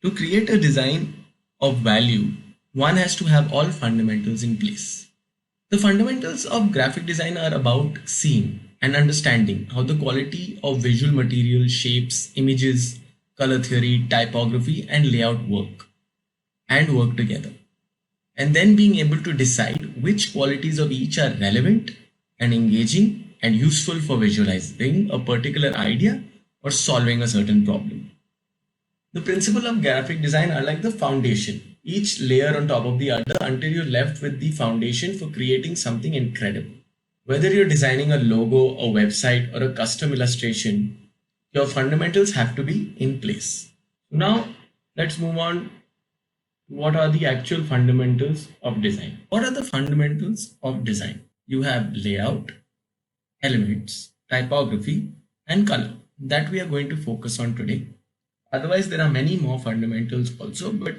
To create a design of value, one has to have all fundamentals in place. The fundamentals of graphic design are about seeing and understanding how the quality of visual material, shapes, images, color theory, typography, and layout work together. And then being able to decide which qualities of each are relevant and engaging and useful for visualizing a particular idea or solving a certain problem. The principle of graphic design are like the foundation, each layer on top of the other until you're left with the foundation for creating something incredible. Whether you're designing a logo, a website, or a custom illustration, your fundamentals have to be in place. Now, let's move on. What are the actual fundamentals of design? What are the fundamentals of design? You have layout, elements, typography, and color that we are going to focus on today. Otherwise, there are many more fundamentals also, but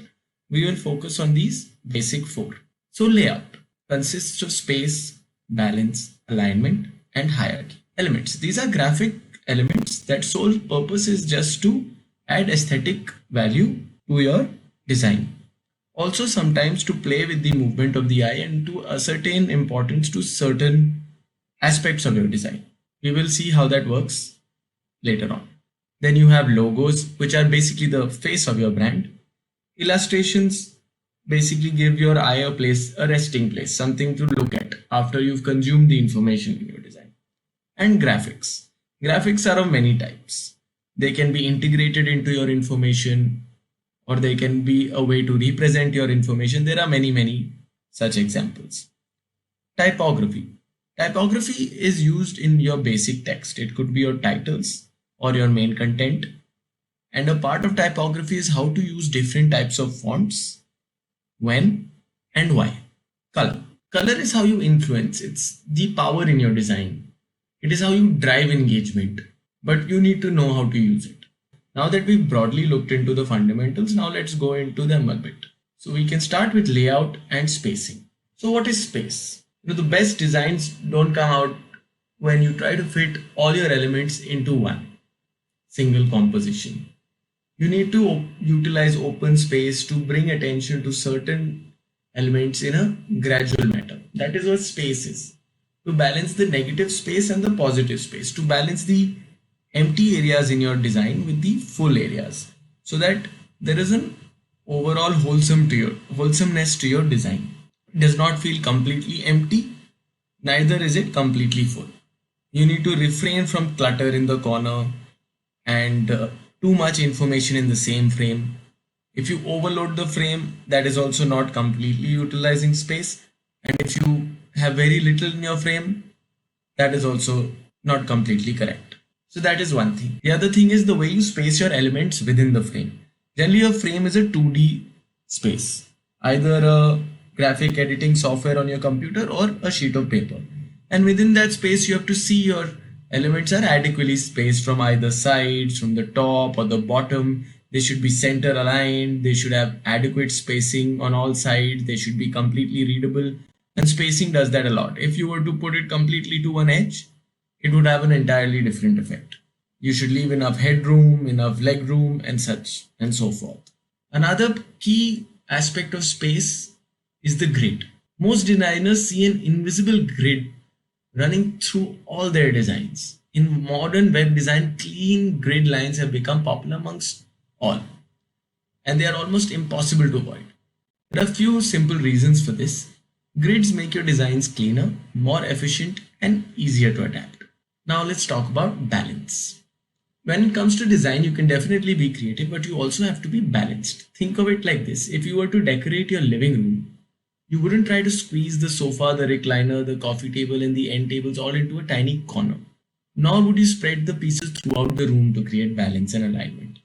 we will focus on these basic four. So layout consists of space, balance, alignment, and hierarchy. Elements. These are graphic elements that sole purpose is just to add aesthetic value to your design. Also sometimes to play with the movement of the eye and to ascertain importance to certain aspects of your design. We will see how that works later on. Then you have logos, which are basically the face of your brand. Illustrations basically give your eye a place, a resting place, something to look at after you've consumed the information in your design. And graphics. Graphics are of many types. They can be integrated into your information, or they can be a way to represent your information. There are many such examples. Typography. Typography is used in your basic text. It could be your titles or your main content. And a part of typography is how to use different types of fonts, when and why. Color. Color is how you influence. It's the power in your design. It is how you drive engagement, but you need to know how to use it. Now that we've broadly looked into the fundamentals, now let's go into them a bit. So we can start with layout and spacing. So what is space? The best designs don't come out when you try to fit all your elements into one single composition. You need to utilize open space to bring attention to certain elements in a gradual manner. That is what space is. To balance the negative space and the positive space. To balance the empty areas in your design with the full areas. So that there is an overall wholesomeness to your design. It does not feel completely empty. Neither is it completely full. You need to refrain from clutter in the corner and too much information in the same frame. If you overload the frame, that is also not completely utilizing space. And if you have very little in your frame, that is also not completely correct. So that is one thing. The other thing is the way you space your elements within the frame. Generally, a frame is a 2D space, either a graphic editing software on your computer or a sheet of paper. And within that space, you have to see your elements are adequately spaced from either sides, from the top or the bottom. They should be center aligned. They should have adequate spacing on all sides. They should be completely readable. And spacing does that a lot. If you were to put it completely to one edge, it would have an entirely different effect. You should leave enough headroom, enough leg room, and such and so forth. Another key aspect of space is the grid. Most designers see an invisible grid running through all their designs. In modern web design, clean grid lines have become popular amongst all, and they are almost impossible to avoid. There are a few simple reasons for this. Grids make your designs cleaner, more efficient, and easier to adapt. Now let's talk about balance. When it comes to design, you can definitely be creative, but you also have to be balanced. Think of it like this. If you were to decorate your living room, you wouldn't try to squeeze the sofa, the recliner, the coffee table, and the end tables all into a tiny corner. Nor would you spread the pieces throughout the room to create balance and alignment.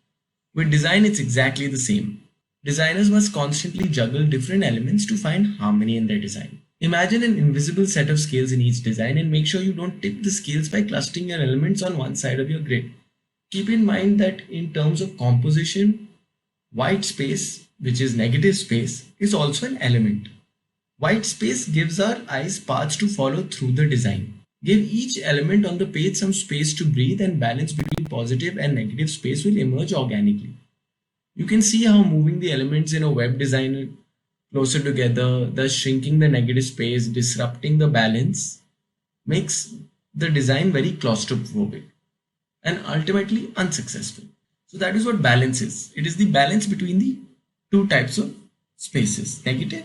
With design, it's exactly the same. Designers must constantly juggle different elements to find harmony in their design. Imagine an invisible set of scales in each design and make sure you don't tip the scales by clustering your elements on one side of your grid. Keep in mind that in terms of composition, white space, which is negative space, is also an element. White space gives our eyes paths to follow through the design. Give each element on the page some space to breathe, and balance between positive and negative space will emerge organically. You can see how moving the elements in a web designer closer together, thus shrinking the negative space, disrupting the balance, makes the design very claustrophobic and ultimately unsuccessful. So that is what balance is. It is the balance between the two types of spaces, negative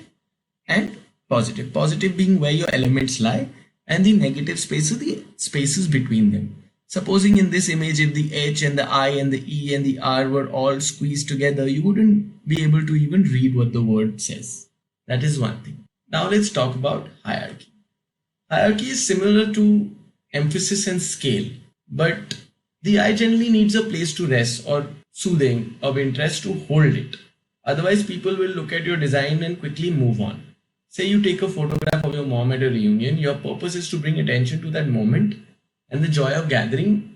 and positive. Positive being where your elements lie, and the negative spaces, the spaces between them. Supposing in this image, if the H and the I and the E and the R were all squeezed together, you wouldn't be able to even read what the word says. That is one thing. Now let's talk about hierarchy. Hierarchy is similar to emphasis and scale, but the eye generally needs a place to rest or soothing of interest to hold it. Otherwise, people will look at your design and quickly move on. Say you take a photograph of your mom at a reunion, your purpose is to bring attention to that moment and the joy of gathering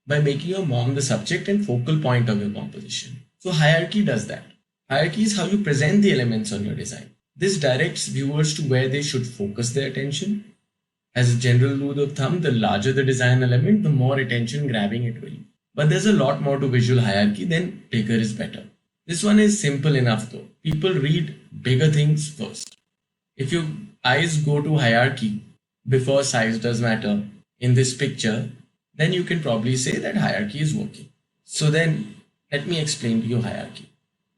by making your mom the subject and focal point of your composition. So hierarchy does that. Hierarchy is how you present the elements on your design. This directs viewers to where they should focus their attention. As a general rule of thumb, the larger the design element, the more attention grabbing it will. But there's a lot more to visual hierarchy than bigger is better. This one is simple enough though. People read bigger things first. If your eyes go to hierarchy before size does matter in this picture, then you can probably say that hierarchy is working. So then let me explain to you hierarchy.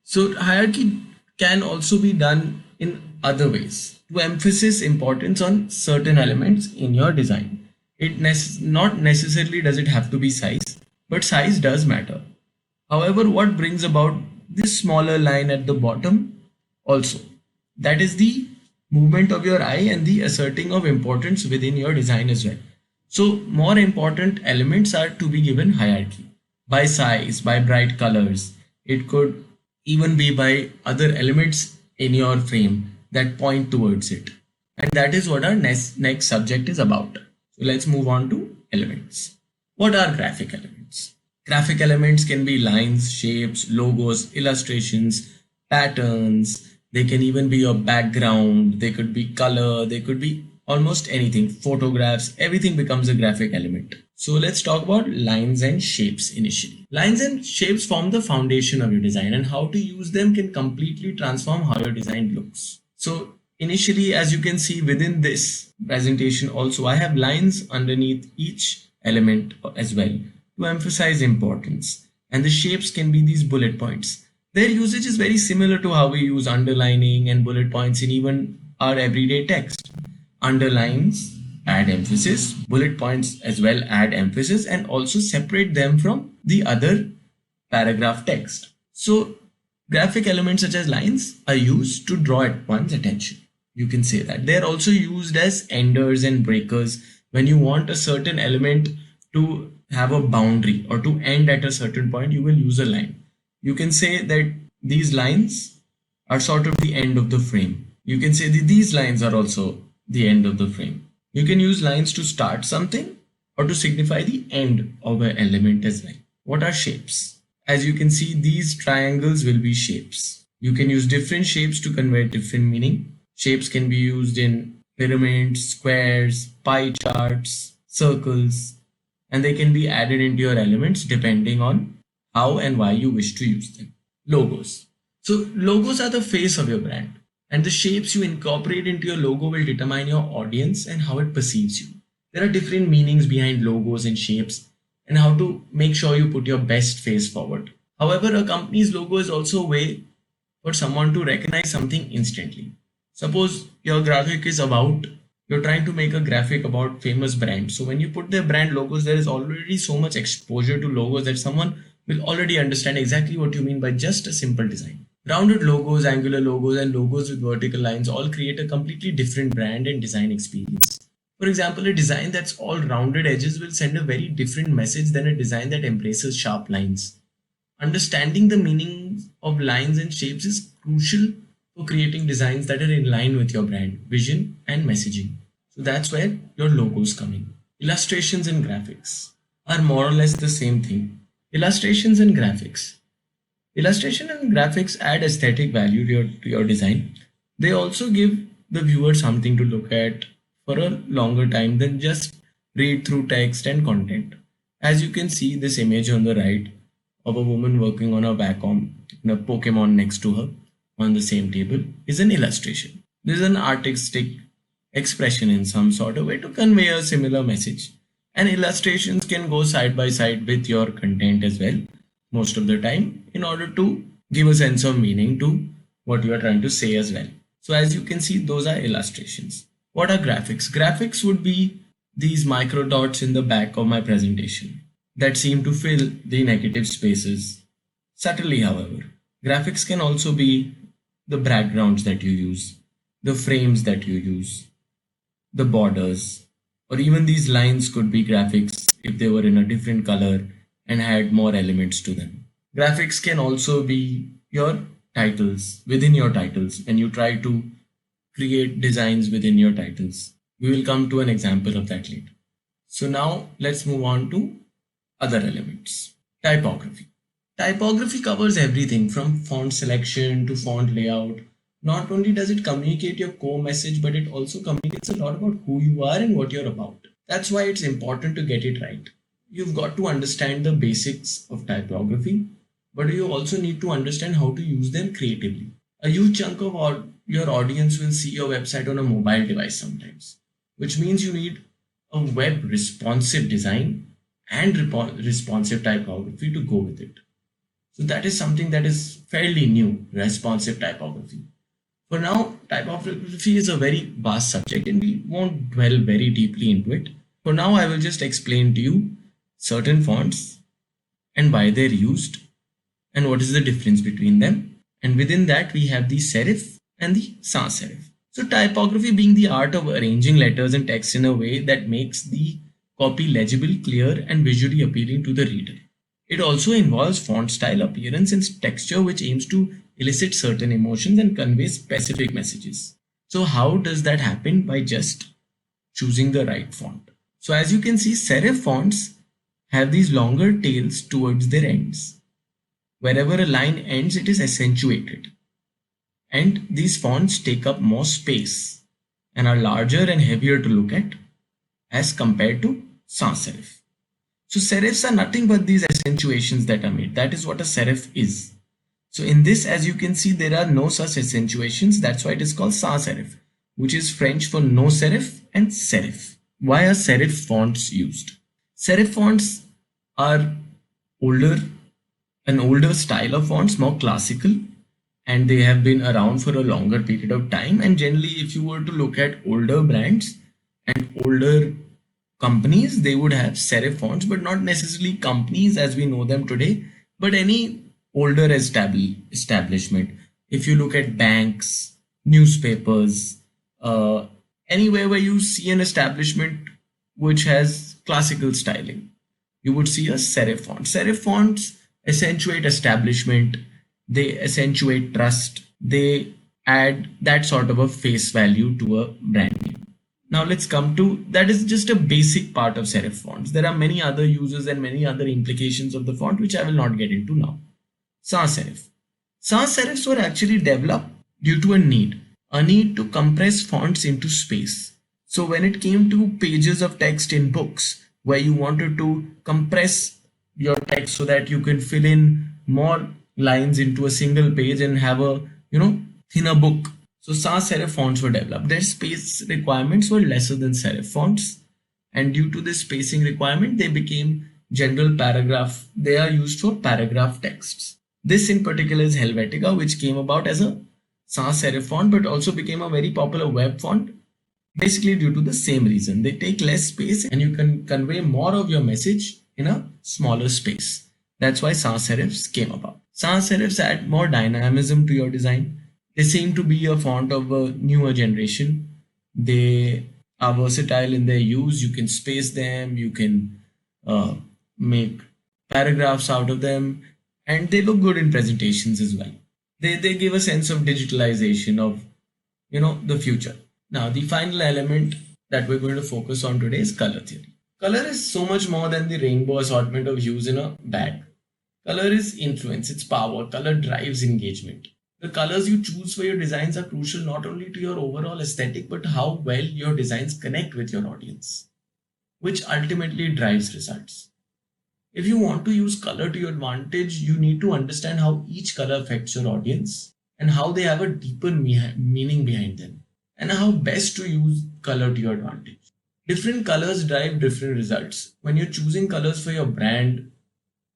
So hierarchy can also be done in other ways to emphasize importance on certain elements in your design. Not necessarily does it have to be size, but size does matter. However, what brings about this smaller line at the bottom also? That is the movement of your eye and the asserting of importance within your design as well. So more important elements are to be given hierarchy by size, by bright colors. It could even be by other elements in your frame that point towards it. And that is what our next subject is about. So let's move on to elements. What are graphic elements? Graphic elements can be lines, shapes, logos, illustrations, patterns. They can even be your background. They could be color. They could be almost anything. Photographs. Everything becomes a graphic element. So let's talk about lines and shapes initially. Lines and shapes form the foundation of your design, and how to use them can completely transform how your design looks. So initially, as you can see within this presentation also, I have lines underneath each element as well to emphasize importance. And the shapes can be these bullet points. Their usage is very similar to how we use underlining and bullet points in even our everyday text. Underlines add emphasis, bullet points as well add emphasis, and also separate them from the other paragraph text. So graphic elements such as lines are used to draw at one's attention. You can say that. They are also used as enders and breakers when you want a certain element to have a boundary or to end at a certain point. You will use a line. You can say that these lines are sort of the end of the frame. You can say that these lines are also the end of the frame. You can use lines to start something or to signify the end of an element as well. What are shapes? As you can see, these triangles will be shapes. You can use different shapes to convey different meaning. Shapes can be used in pyramids, squares, pie charts, circles, and they can be added into your elements depending on how and why you wish to use them. Logos. So logos are the face of your brand, and the shapes you incorporate into your logo will determine your audience and how it perceives you. There are different meanings behind logos and shapes and how to make sure you put your best face forward. However, a company's logo is also a way for someone to recognize something instantly. Suppose your graphic is about, you're trying to make a graphic about famous brands. So when you put their brand logos, there is already so much exposure to logos that someone will already understand exactly what you mean by just a simple design. Rounded logos, angular logos, and logos with vertical lines all create a completely different brand and design experience. For example, a design that's all rounded edges will send a very different message than a design that embraces sharp lines. Understanding the meaning of lines and shapes is crucial for creating designs that are in line with your brand, vision, and messaging. So that's where your logos come in. Illustrations and graphics are more or less the same thing. Illustrations and graphics. Illustration and graphics add aesthetic value to your design. They also give the viewer something to look at for a longer time than just read through text and content. As you can see this image on the right of a woman working on a Wacom and a Pokemon next to her on the same table is an illustration. This is an artistic expression in some sort of way to convey a similar message. And illustrations can go side by side with your content as well, most of the time, in order to give a sense of meaning to what you are trying to say as well. So as you can see, those are illustrations. What are graphics? Graphics would be these micro dots in the back of my presentation that seem to fill the negative spaces subtly, however. Graphics can also be the backgrounds that you use, the frames that you use, the borders, or even these lines could be graphics if they were in a different color and had more elements to them. Graphics can also be your titles, within your titles, when you try to create designs within your titles. We will come to an example of that later. So now let's move on to other elements. Typography. Typography covers everything from font selection to font layout. Not only does it communicate your core message, but it also communicates a lot about who you are and what you're about. That's why it's important to get it right. You've got to understand the basics of typography, but you also need to understand how to use them creatively. A huge chunk of your audience will see your website on a mobile device sometimes, which means you need a web responsive design and responsive typography to go with it. So that is something that is fairly new, responsive typography. For now, typography is a very vast subject and we won't dwell very deeply into it. For now, I will just explain to you certain fonts and why they're used and what is the difference between them. And within that, we have the serif and the sans serif. So typography being the art of arranging letters and text in a way that makes the copy legible, clear, and visually appealing to the reader. It also involves font style, appearance, and texture, which aims to elicit certain emotions and convey specific messages. So how does that happen? By just choosing the right font. So as you can see, serif fonts have these longer tails towards their ends. Wherever a line ends, it is accentuated. And these fonts take up more space and are larger and heavier to look at as compared to sans serif. So serifs are nothing but these accentuations that are made. That is what a serif is. So in this, as you can see, there are no such accentuations. That's why it is called sans serif, which is French for no serif and serif. Why are serif fonts used? Serif fonts are an older style of fonts, more classical, and they have been around for a longer period of time. And generally, if you were to look at older brands and older companies, they would have serif fonts, but not necessarily companies as we know them today, but any older establishment. If you look at banks, newspapers, anywhere where you see an establishment which has classical styling, you would see a serif font. Serif fonts accentuate establishment, they accentuate trust, they add that sort of a face value to a brand name. Now let's come to, that is just a basic part of serif fonts. There are many other uses and many other implications of the font which I will not get into now. Sans serif. Sans serifs were actually developed due to a need to compress fonts into space. So when it came to pages of text in books where you wanted to compress your text so that you can fill in more lines into a single page and have a thinner book. So sans serif fonts were developed. Their space requirements were lesser than serif fonts, and due to this spacing requirement, they became general paragraph. They are used for paragraph texts. This in particular is Helvetica, which came about as a sans serif font, but also became a very popular web font, basically due to the same reason. They take less space and you can convey more of your message in a smaller space. That's why sans serifs came about. Sans serifs add more dynamism to your design. They seem to be a font of a newer generation. They are versatile in their use. You can space them, you can make paragraphs out of them, and they look good in presentations as well. They give a sense of digitalization of the future. Now the final element that we're going to focus on today is color theory. Color is so much more than the rainbow assortment of hues in a bag. Color is influence, it's power. Color drives engagement. The colors you choose for your designs are crucial not only to your overall aesthetic, but how well your designs connect with your audience, which ultimately drives results. If you want to use color to your advantage, you need to understand how each color affects your audience and how they have a deeper meaning behind them, and how best to use color to your advantage. Different colors drive different results. When you're choosing colors for your brand,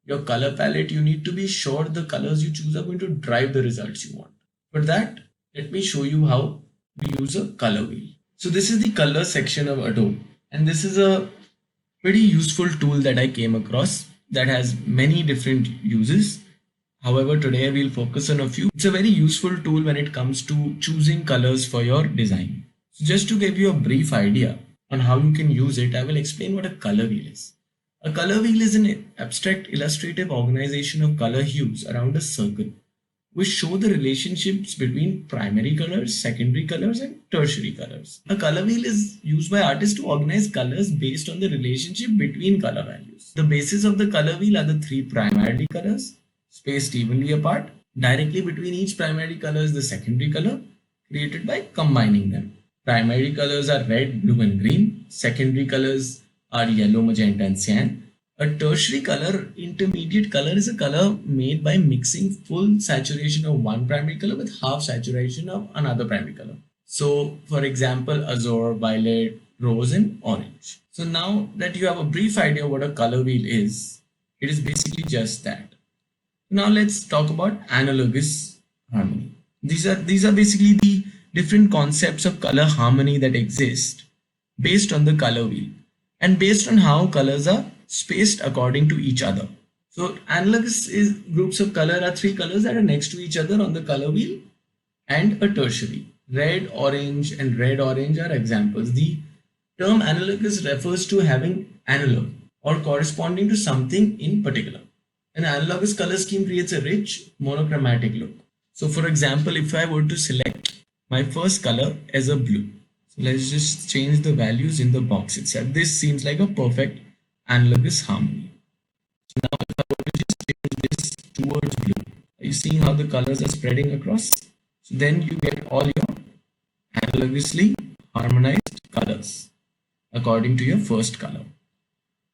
your color palette, you need to be sure the colors you choose are going to drive the results you want. For that, let me show you how we use a color wheel. So this is the color section of Adobe, and this is a pretty useful tool that I came across that has many different uses. However, today we'll focus on a few. It's a very useful tool when it comes to choosing colors for your design. So just to give you a brief idea on how you can use it, I will explain what a color wheel is. A color wheel is an abstract illustrative organization of color hues around a circle, which show the relationships between primary colors, secondary colors, and tertiary colors. A color wheel is used by artists to organize colors based on the relationship between color values. The basis of the color wheel are the three primary colors, spaced evenly apart. Directly between each primary color is the secondary color, created by combining them. Primary colors are red, blue, and green. Secondary colors are yellow, magenta, and cyan. A tertiary color, intermediate color, is a color made by mixing full saturation of one primary color with half saturation of another primary color. So, for example, azure, violet, rose, and orange. So now that you have a brief idea what a color wheel is, it is basically just that. Now let's talk about analogous harmony. These are basically the different concepts of color harmony that exist based on the color wheel and based on how colors are spaced according to each other. So analogous is groups of color are three colors that are next to each other on the color wheel and a tertiary. Red, orange, and red orange are examples. The term analogous refers to having analog or corresponding to something in particular. An analogous color scheme creates a rich monochromatic look. So for example, if I were to select my first color as a blue, so let's just change the values in the box itself. This seems like a perfect analogous harmony. So now if I were to just change this towards blue, are you seeing how the colors are spreading across? So then you get all your analogously harmonized colors according to your first color.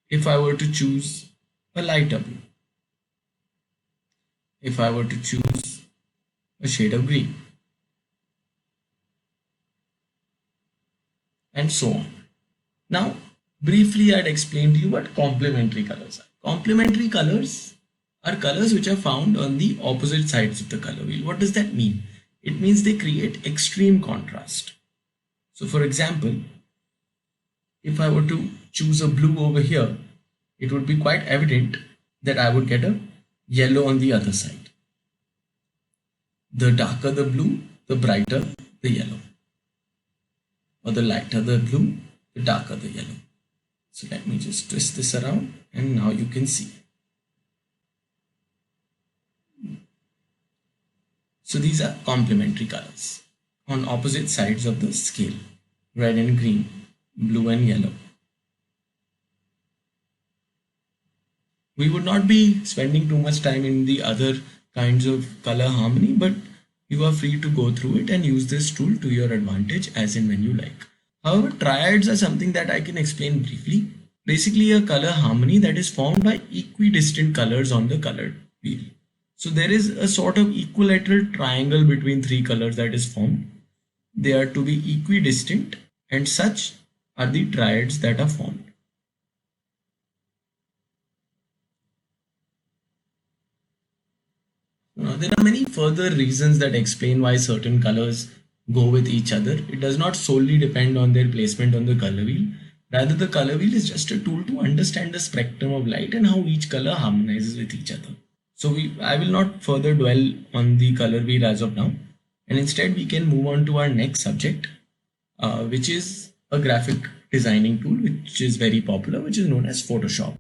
If I were to choose a lighter blue, if I were to choose a shade of green, and so on. Now, briefly, I'd explain to you what complementary colors are. Complementary colors are colors which are found on the opposite sides of the color wheel. What does that mean? It means they create extreme contrast. So, for example, if I were to choose a blue over here, it would be quite evident that I would get a yellow on the other side. The darker the blue, the brighter the yellow. Or the lighter the blue, the darker the yellow. So let me just twist this around and now you can see. So these are complementary colors on opposite sides of the scale, red and green, blue and yellow. We would not be spending too much time in the other kinds of color harmony, but you are free to go through it and use this tool to your advantage as and when you like. However, triads are something that I can explain briefly. Basically, a color harmony that is formed by equidistant colors on the color wheel. So there is a sort of equilateral triangle between three colors that is formed. They are to be equidistant, and such are the triads that are formed. There are many further reasons that explain why certain colors go with each other. It does not solely depend on their placement on the color wheel. Rather, the color wheel is just a tool to understand the spectrum of light and how each color harmonizes with each other. So I will not further dwell on the color wheel as of now, and instead we can move on to our next subject, which is a graphic designing tool which is very popular, which is known as Photoshop.